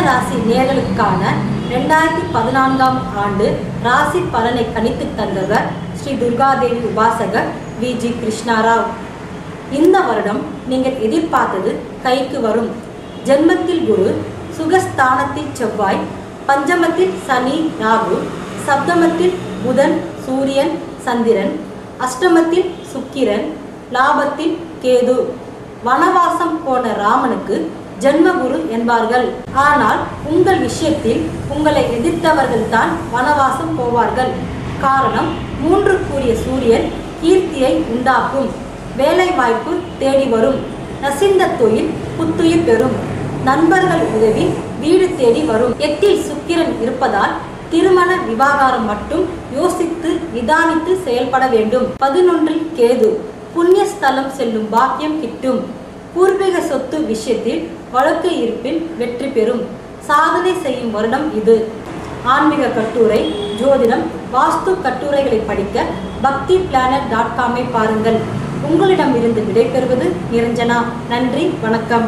ராசி நேயர்களுக்கான 2014ஆம் ஆண்டு ராசி பலனை கணித்து தந்தவர் ஸ்ரீ துர்காதேவி உபாசகர் வி.ஜி. கிருஷ்ணாராவ். இந்த வருடம் நீங்கள் எதிர்பார்த்தது கைக்கு வரும். ஜென்மத்தில் குரு, சுகஸ்தானத்தில் செவ்வாய், பஞ்சமத்தில் சனி ராகு, சப்தமத்தில் புதன் சூரியன் சந்திரன், அஷ்டமத்தில் சுக்கிரன், லாபத்தில் கேது. வனவாசம் போன ராமனுக்கு ஜென்மகுரு என்பார்கள். ஆனால் உங்கள் விஷயத்தில் உங்களை எதிர்த்தவர்கள் தான் வனவாசம் போவார்கள். காரணம், 3 கூறிய சூரியன் கீர்த்தியை உண்டாக்கும். வேலை வாய்ப்பு தேடி வரும். நசிந்த தொழில் புத்துயிர் பெறும். நண்பர்கள் உதவி வீடு தேடி வரும். 8ல் சுக்கிரன் இருப்பதால் திருமண விவாகரம் மட்டும் யோசித்து நிதானித்து செயல்பட வேண்டும். 11ல் கேது, புண்ணியஸ்தலம் செல்லும் பாக்கியம் கிட்டும். பூர்வீக சொத்து விஷயத்தில் வழக்கு இருப்பில் வெற்றி பெறும். சாதனை செய்யும் வருடம் இது. ஆன்மீக கட்டுரை, ஜோதிடம், வாஸ்து கட்டுரைகளை படிக்க bhaktiplanet.com பாருங்கள். உங்களிடமிருந்து விடைபெறுவது நிரஞ்சனா. நன்றி, வணக்கம்.